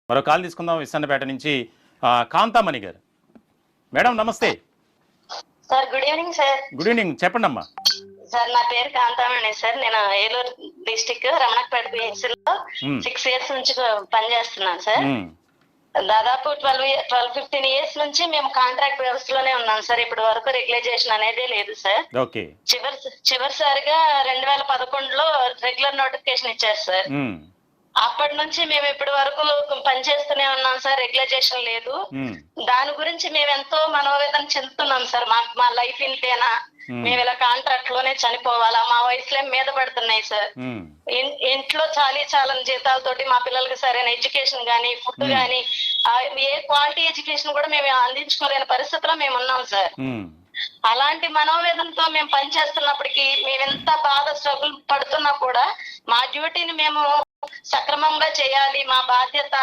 మరో కాల్ తీసుకుందాం విసన్నపేట నుంచి కాంతామణి గారు. మేడం నమస్తే. Sir good evening sir. Good evening, చెప్పండి అమ్మా. సార్ నా పేరు కాంతామణి సార్. నేను ఏలూరు డిస్టిక్ రమణపేట పిహెచ్సిలో 6 years నుంచి పనిచేస్తున్నాను సార్. దాదాపు 12-15 years నుంచి మేము కాంట్రాక్ట్ వ్యవస్థలోనే ఉన్నాం సార్. ఇప్పటి వరకు రెగ్యులైజేషన్ అనేదే లేదు సార్. చివరిసారిగా 2011లో రెగ్యులర్ నోటిఫికేషన్ ఇచ్చారు సార్. అప్పటి నుంచి మేము ఇప్పటి వరకు పనిచేస్తూనే ఉన్నాం సార్. రెగ్యులైజేషన్ లేదు. దాని గురించి మేము ఎంతో మనోవేదన చెందుతున్నాం సార్. మా లైఫ్ ఇంతేనా, మేము ఇలా కాంట్రాక్ట్ లోనే చనిపోవాలా, మా వయసులో మీద పడుతున్నాయి సార్. ఇంట్లో చాలా జీతాలతోటి మా పిల్లలకి సరైన ఎడ్యుకేషన్ గానీ, ఫుడ్ గానీ, ఏ క్వాలిటీ ఎడ్యుకేషన్ కూడా మేము అందించుకోలేని పరిస్థితిలో మేము ఉన్నాం సార్. అలాంటి మనోవేదనతో మేము పనిచేస్తున్నప్పటికీ మేము ఎంత బాధ స్ట్రగుల్ పడుతున్నా కూడా మా డ్యూటీని మేము సక్రమంగా చేయాలి, మా బాధ్యత,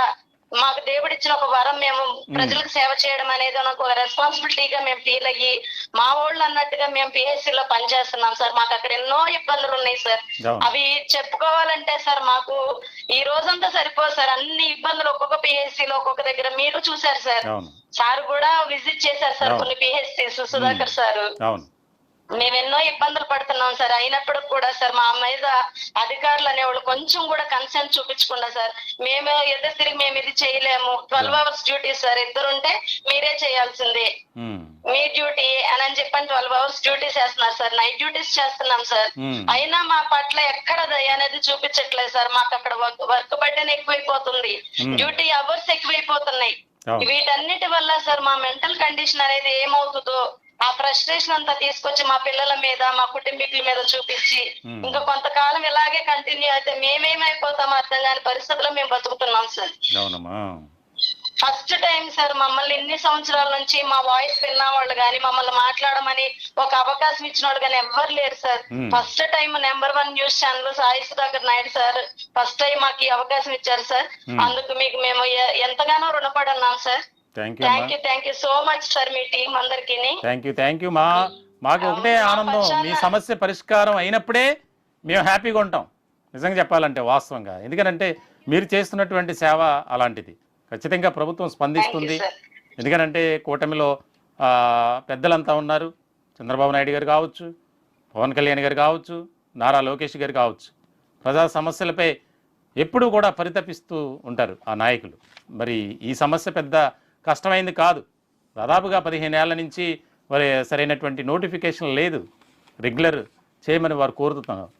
మాకు దేవుడిచ్చిన ఒక వరం, మేము ప్రజలకు సేవ చేయడం అనేది ఒక రెస్పాన్సిబిలిటీగా మేము ఫీల్ అయ్యి మా వాళ్ళు అన్నట్టుగా మేము పిహెచ్సిలో పనిచేస్తున్నాం సార్. మాకు అక్కడ ఎన్నో ఇబ్బందులు ఉన్నాయి సార్. అవి చెప్పుకోవాలంటే సార్ మాకు ఈ రోజంతా సరిపోదు సార్. అన్ని ఇబ్బందులు ఒక్కొక్క పిహెచ్సిలో ఒక్కొక్క దగ్గర మీరు చూసారు సార్. సార్ కూడా విజిట్ చేశారు సార్ కొన్ని పిహెచ్సిస్, సుధాకర్ సార్. మేము ఎన్నో ఇబ్బందులు పడుతున్నాం సార్. అయినప్పుడు కూడా సార్ మా మీద అధికారులు అనేవాళ్ళు కొంచెం కూడా కన్సర్న్ చూపించకుండా సార్, మేము ఎదురు తిరిగి మేము ఇది చేయలేము, 12 hours డ్యూటీ సార్, ఇద్దరుంటే మీరే చేయాల్సిందే, మీ డ్యూటీ అని చెప్పని 12 hours డ్యూటీస్ చేస్తున్నారు సార్. నైట్ డ్యూటీస్ చేస్తున్నాం సార్. అయినా మా పట్ల ఎక్కడ దయ అనేది చూపించట్లేదు సార్. మాకు అక్కడ వర్క్ బర్డెన్ ఎక్కువైపోతుంది, డ్యూటీ అవర్స్ ఎక్కువైపోతున్నాయి. వీటన్నిటి వల్ల సార్ మా మెంటల్ కండిషన్ అనేది ఏమవుతుందో ఆ ఫ్రస్ట్రేషన్ అంతా తీసుకొచ్చి మా పిల్లల మీద, మా కుటుంబీకుల మీద చూపించి ఇంకా కొంతకాలం ఇలాగే కంటిన్యూ అయితే మేమేమైపోతామో అర్థం కాని పరిస్థితుల్లో మేము బతుకుతున్నాం సార్. ఫస్ట్ టైం సార్ మమ్మల్ని ఇన్ని సంవత్సరాల నుంచి మా వాయిస్ విన్న వాళ్ళు గాని, మమ్మల్ని మాట్లాడమని ఒక అవకాశం ఇచ్చిన వాళ్ళు కానీ ఎవ్వరు లేరు sir. First time number 1 news channel Sai Sudhakar Naidu sir first time మాకు ఈ అవకాశం ఇచ్చారు సార్. అందుకు మీకు మేము ఎంతగానో రుణపడి ఉన్నాం sir. Thank you so much sir. Me team అందరికి థ్యాంక్ యూ. మాకు ఒకటే ఆనందం, మీ సమస్య పరిష్కారం అయినప్పుడే మేము హ్యాపీగా ఉంటాం నిజంగా చెప్పాలంటే, వాస్తవంగా. ఎందుకంటే మీరు చేస్తున్నటువంటి సేవ అలాంటిది. ఖచ్చితంగా ప్రభుత్వం స్పందిస్తుంది. ఎందుకంటే కూటమిలో పెద్దలంతా ఉన్నారు. చంద్రబాబు నాయుడు గారు కావచ్చు, పవన్ కళ్యాణ్ గారు కావచ్చు, నారా లోకేష్ గారు కావచ్చు. ప్రజా సమస్యలపై ఎప్పుడూ కూడా పరితపిస్తూ ఉంటారు ఆ నాయకులు. మరి ఈ సమస్య పెద్ద కష్టమైంది కాదు. దాదాపుగా 15 ఏళ్ల నుంచి మరి సరైనటువంటి నోటిఫికేషన్ లేదు. రెగ్యులర్ చేయమని వారు కోరుతున్నారు.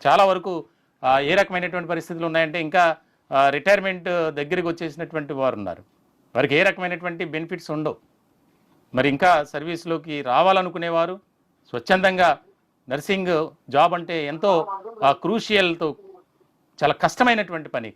చాలా వరకు ఏ రకమైనటువంటి పరిస్థితులు ఉన్నాయంటే ఇంకా రిటైర్మెంట్ దగ్గరికి వచ్చేసినటువంటి వారు ఉన్నారు. వారికి ఏ రకమైనటువంటి బెనిఫిట్స్ ఉండవు. మరి ఇంకా సర్వీస్లోకి రావాలనుకునేవారు స్వచ్ఛందంగా నర్సింగ్ జాబ్ అంటే ఎంతో క్రూషియల్తో చాలా కష్టమైనటువంటి పని.